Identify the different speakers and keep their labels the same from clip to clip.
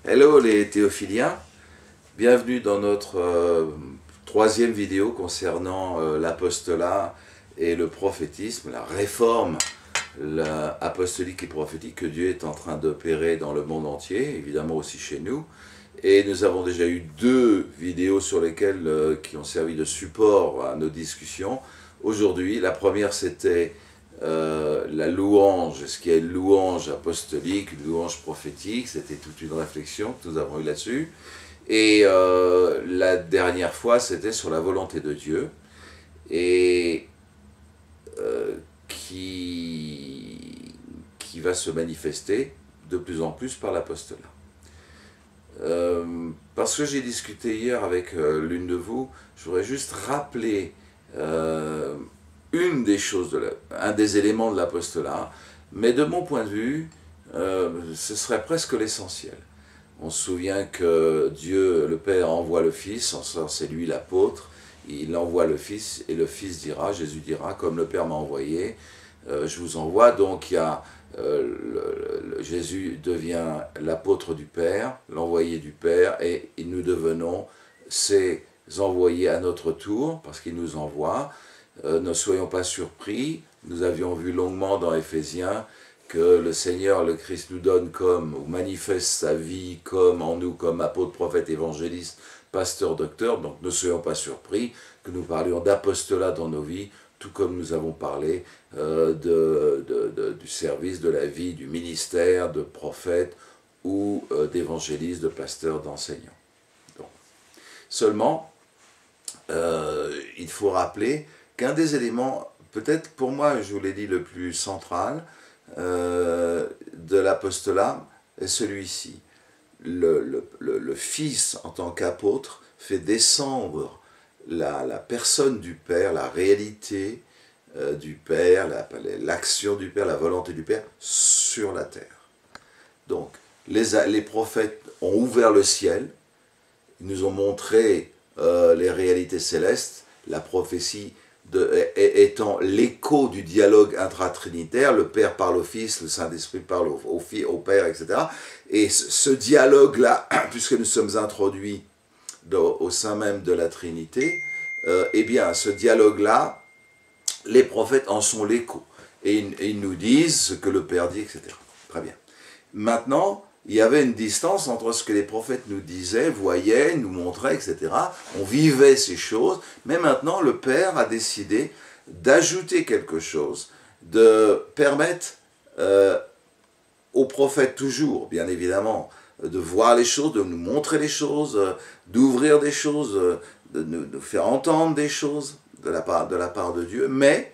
Speaker 1: Hello les théophiliens, bienvenue dans notre troisième vidéo concernant l'apostolat et le prophétisme, la réforme apostolique et prophétique que Dieu est en train d'opérer dans le monde entier, évidemment aussi chez nous. Et nous avons déjà eu deux vidéos sur lesquelles qui ont servi de support à nos discussions. Aujourd'hui, la première c'était la louange, est-ce qu'il y a une louange apostolique, une louange prophétique, c'était toute une réflexion que nous avons eue là-dessus. Et la dernière fois, c'était sur la volonté de Dieu, et qui va se manifester de plus en plus par l'apostolat. Parce que j'ai discuté hier avec l'une de vous, je voudrais juste rappeler une des choses, un des éléments de l'apostolat, mais de mon point de vue, ce serait presque l'essentiel. On se souvient que Dieu, le Père, envoie le Fils, c'est lui l'apôtre, il envoie le Fils, et le Fils dira, Jésus dira, comme le Père m'a envoyé, je vous envoie. Donc il y a, Jésus devient l'apôtre du Père, l'envoyé du Père, et nous devenons ses envoyés à notre tour, parce qu'il nous envoie. Ne soyons pas surpris, nous avions vu longuement dans Éphésiens que le Seigneur, le Christ, nous donne comme, ou manifeste sa vie comme en nous, comme apôtre, prophète, évangéliste, pasteur, docteur. Donc ne soyons pas surpris que nous parlions d'apostolat dans nos vies, tout comme nous avons parlé du service, de la vie, du ministère, de prophète ou d'évangéliste, de pasteur, d'enseignant. Seulement, il faut rappeler qu'un des éléments, peut-être pour moi, je vous l'ai dit, le plus central de l'apostolat est celui-ci. Le Fils, en tant qu'apôtre, fait descendre la personne du Père, la réalité du Père, l'action du Père, la volonté du Père sur la terre. Donc, les prophètes ont ouvert le ciel, ils nous ont montré les réalités célestes, la prophétie étant l'écho du dialogue intratrinitaire, le Père parle au Fils, le Saint-Esprit parle au Père, etc. Et ce dialogue-là, puisque nous sommes introduits au sein même de la Trinité, eh bien, ce dialogue-là, les prophètes en sont l'écho. Et ils nous disent ce que le Père dit, etc. Très bien. Maintenant, il y avait une distance entre ce que les prophètes nous disaient, voyaient, nous montraient, etc. On vivait ces choses, mais maintenant le Père a décidé d'ajouter quelque chose, de permettre aux prophètes toujours, bien évidemment, de voir les choses, de nous montrer les choses, d'ouvrir des choses, de nous faire entendre des choses de la part de Dieu, mais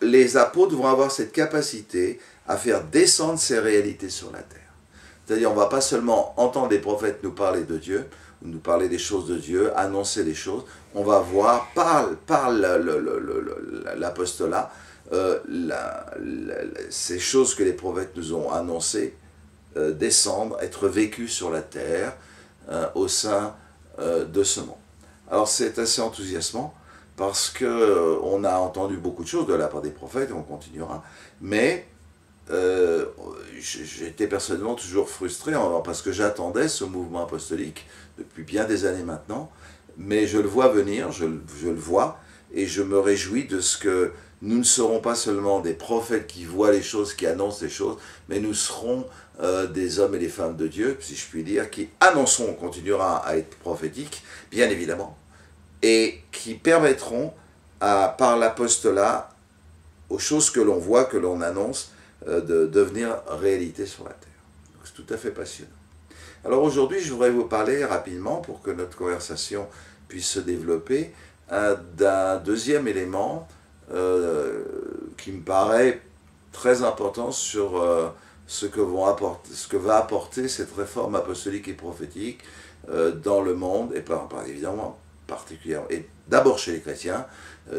Speaker 1: les apôtres vont avoir cette capacité à faire descendre ces réalités sur la terre. C'est-à-dire, on ne va pas seulement entendre des prophètes nous parler de Dieu, ou nous parler des choses de Dieu, annoncer des choses, on va voir par l'apostolat ces choses que les prophètes nous ont annoncées descendre, être vécues sur la terre au sein de ce monde. Alors c'est assez enthousiasmant parce qu'on a entendu beaucoup de choses de la part des prophètes et on continuera, mais j'étais personnellement toujours frustré parce que j'attendais ce mouvement apostolique depuis bien des années maintenant, mais je le vois venir, je le vois, et je me réjouis de ce que nous ne serons pas seulement des prophètes qui voient les choses, qui annoncent les choses, mais nous serons des hommes et des femmes de Dieu, si je puis dire, qui annonceront, on continuera à être prophétiques, bien évidemment, et qui permettront, par l'apostolat, aux choses que l'on voit, que l'on annonce, de devenir réalité sur la terre. C'est tout à fait passionnant. Alors aujourd'hui, je voudrais vous parler rapidement, pour que notre conversation puisse se développer, d'un deuxième élément qui me paraît très important sur ce que va apporter cette réforme apostolique et prophétique dans le monde, et évidemment particulièrement, et d'abord chez les chrétiens,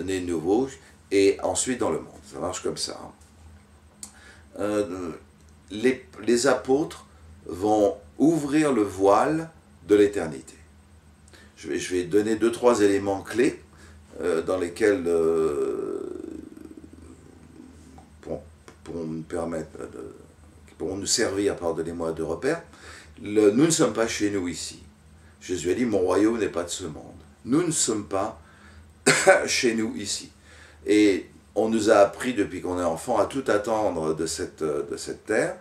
Speaker 1: nés nouveaux, et ensuite dans le monde. Ça marche comme ça. Les apôtres vont ouvrir le voile de l'éternité. Je vais donner 2-3 éléments clés dans lesquels pourront nous servir, pardonnez-moi, de repères. Nous ne sommes pas chez nous ici. Jésus a dit, mon royaume n'est pas de ce monde. Nous ne sommes pas chez nous ici. Et on nous a appris depuis qu'on est enfant à tout attendre de cette terre,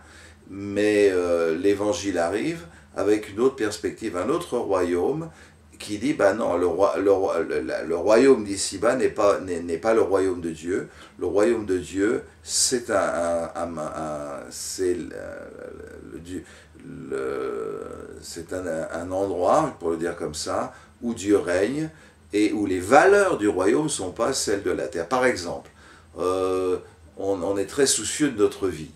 Speaker 1: mais l'évangile arrive avec une autre perspective, un autre royaume qui dit, ben non, le royaume d'ici-bas n'est pas le royaume de Dieu. Le royaume de Dieu, c'est un endroit, pour le dire comme ça, où Dieu règne et où les valeurs du royaume ne sont pas celles de la terre. Par exemple, on est très soucieux de notre vie.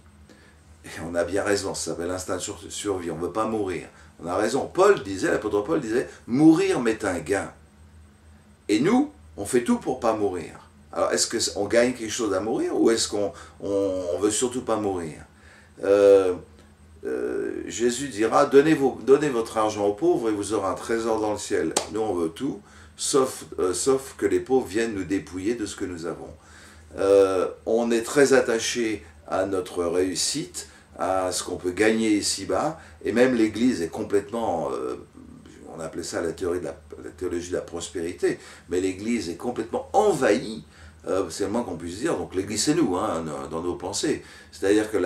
Speaker 1: Et on a bien raison, ça s'appelle l'instinct de survie, on ne veut pas mourir. On a raison. L'apôtre Paul disait, mourir m'est un gain. Et nous, on fait tout pour ne pas mourir. Alors, est-ce qu'on gagne quelque chose à mourir ou est-ce qu'on ne veut surtout pas mourir? Jésus dira, donnez votre argent aux pauvres et vous aurez un trésor dans le ciel. Nous, on veut tout, sauf que les pauvres viennent nous dépouiller de ce que nous avons. On est très attaché à notre réussite, à ce qu'on peut gagner ici-bas, et même l'Église est complètement, on appelait ça la théologie de la prospérité, mais l'Église est complètement envahie, c'est le moins qu'on puisse dire, donc l'Église c'est nous, hein, dans nos pensées, c'est-à-dire que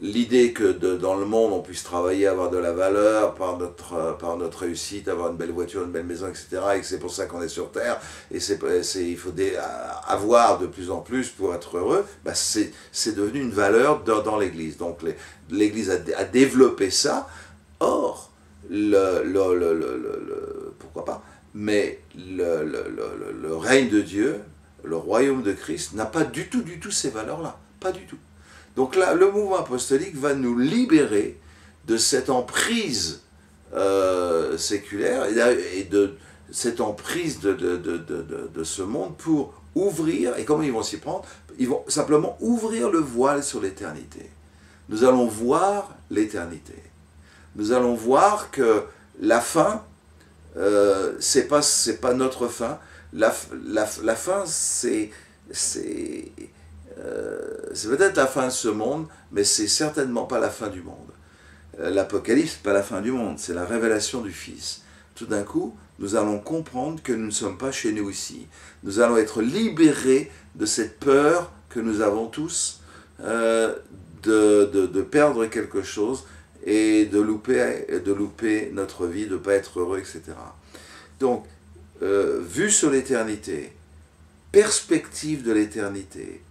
Speaker 1: l'idée que dans le monde on puisse travailler, avoir de la valeur par notre réussite, avoir une belle voiture, une belle maison, etc., et que c'est pour ça qu'on est sur Terre, et il faut avoir de plus en plus pour être heureux, bah c'est devenu une valeur dans l'Église. Donc l'Église a développé ça. Or, pourquoi pas, mais le règne de Dieu, le royaume de Christ, n'a pas du tout ces valeurs-là. Pas du tout. Donc là, le mouvement apostolique va nous libérer de cette emprise séculaire et de cette emprise de ce monde pour ouvrir, et comment ils vont s'y prendre? Ils vont simplement ouvrir le voile sur l'éternité. Nous allons voir l'éternité. Nous allons voir que la fin, c'est pas notre fin. La fin, c'est peut-être la fin de ce monde, mais c'est certainement pas la fin du monde. L'Apocalypse, c'est pas la fin du monde, c'est la révélation du Fils. Tout d'un coup, nous allons comprendre que nous ne sommes pas chez nous ici. Nous allons être libérés de cette peur que nous avons tous de perdre quelque chose et de louper notre vie, de ne pas être heureux, etc. Donc, vue sur l'éternité, perspective de l'éternité,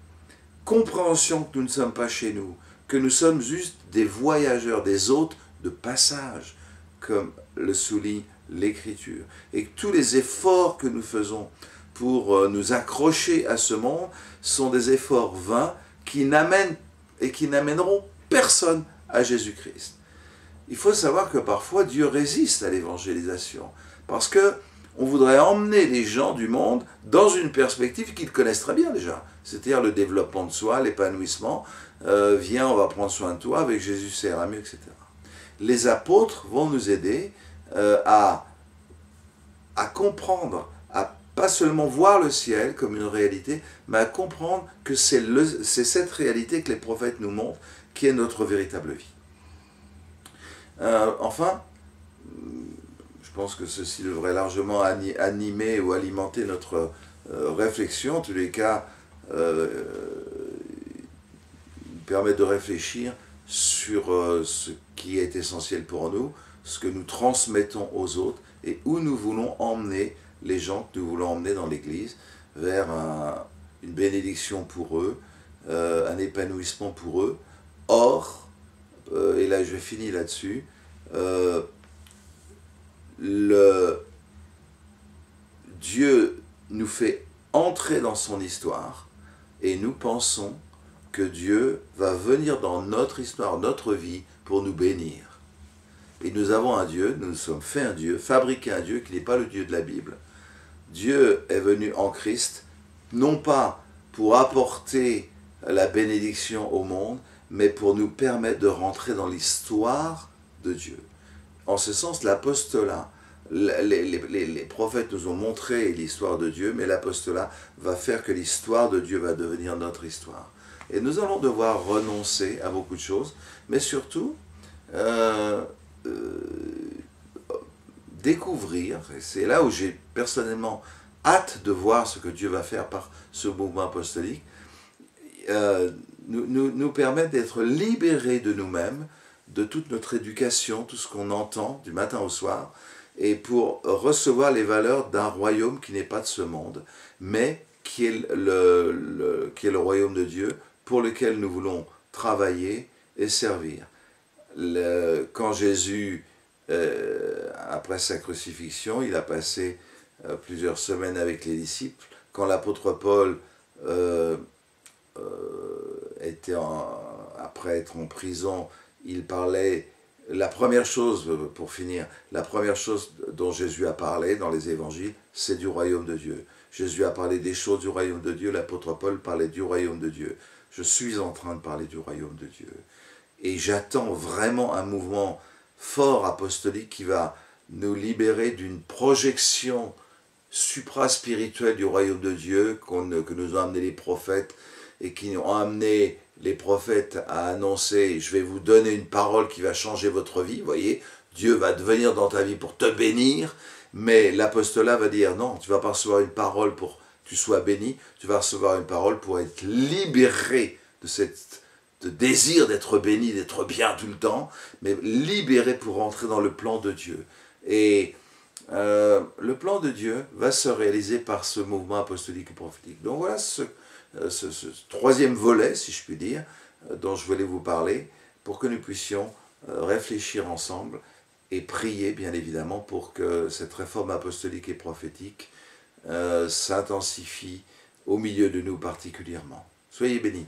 Speaker 1: compréhension que nous ne sommes pas chez nous, que nous sommes juste des voyageurs, des hôtes de passage, comme le souligne l'Écriture, et que tous les efforts que nous faisons pour nous accrocher à ce monde sont des efforts vains qui n'amèneront personne à Jésus-Christ. Il faut savoir que parfois Dieu résiste à l'évangélisation, parce que on voudrait emmener les gens du monde dans une perspective qu'ils connaissent très bien déjà, c'est-à-dire le développement de soi, l'épanouissement, viens, on va prendre soin de toi, avec Jésus ça ira mieux, etc. Les apôtres vont nous aider à comprendre, à pas seulement voir le ciel comme une réalité, mais à comprendre que c'est cette réalité que les prophètes nous montrent qui est notre véritable vie. Enfin, je pense que ceci devrait largement animer ou alimenter notre réflexion, en tous les cas, permettre de réfléchir sur ce qui est essentiel pour nous, ce que nous transmettons aux autres et où nous voulons emmener les gens que nous voulons emmener dans l'Église vers une bénédiction pour eux, un épanouissement pour eux. Or, et là je finis là-dessus, Dieu nous fait entrer dans son histoire et nous pensons que Dieu va venir dans notre histoire, notre vie, pour nous bénir. Et nous avons un Dieu, nous nous sommes fait un Dieu, fabriqué un Dieu qui n'est pas le Dieu de la Bible. Dieu est venu en Christ, non pas pour apporter la bénédiction au monde, mais pour nous permettre de rentrer dans l'histoire de Dieu. En ce sens, l'apostolat, les prophètes nous ont montré l'histoire de Dieu, mais l'apostolat va faire que l'histoire de Dieu va devenir notre histoire. Et nous allons devoir renoncer à beaucoup de choses, mais surtout, découvrir, et c'est là où j'ai personnellement hâte de voir ce que Dieu va faire par ce mouvement apostolique, nous permettre d'être libérés de nous-mêmes, de toute notre éducation, tout ce qu'on entend du matin au soir, et pour recevoir les valeurs d'un royaume qui n'est pas de ce monde, mais qui est qui est le royaume de Dieu, pour lequel nous voulons travailler et servir. Quand Jésus, après sa crucifixion, il a passé plusieurs semaines avec les disciples. Quand l'apôtre Paul après être en prison, il parlait, la première chose, pour finir, la première chose dont Jésus a parlé dans les évangiles, c'est du royaume de Dieu. Jésus a parlé des choses du royaume de Dieu, l'apôtre Paul parlait du royaume de Dieu. Je suis en train de parler du royaume de Dieu. Et j'attends vraiment un mouvement fort apostolique qui va nous libérer d'une projection supra-spirituelle du royaume de Dieu que nous ont amené les prophètes et qui ont amené les prophètes à annoncer « Je vais vous donner une parole qui va changer votre vie ». Vous voyez, Dieu va devenir dans ta vie pour te bénir, mais l'apostolat va dire « Non, tu ne vas pas recevoir une parole pour que tu sois béni, tu vas recevoir une parole pour être libéré de cette désir d'être béni, d'être bien tout le temps, mais libéré pour rentrer dans le plan de Dieu. » Et le plan de Dieu va se réaliser par ce mouvement apostolique et prophétique. Donc voilà ce troisième volet, si je puis dire, dont je voulais vous parler, pour que nous puissions réfléchir ensemble et prier, bien évidemment, pour que cette réforme apostolique et prophétique s'intensifie au milieu de nous particulièrement. Soyez bénis.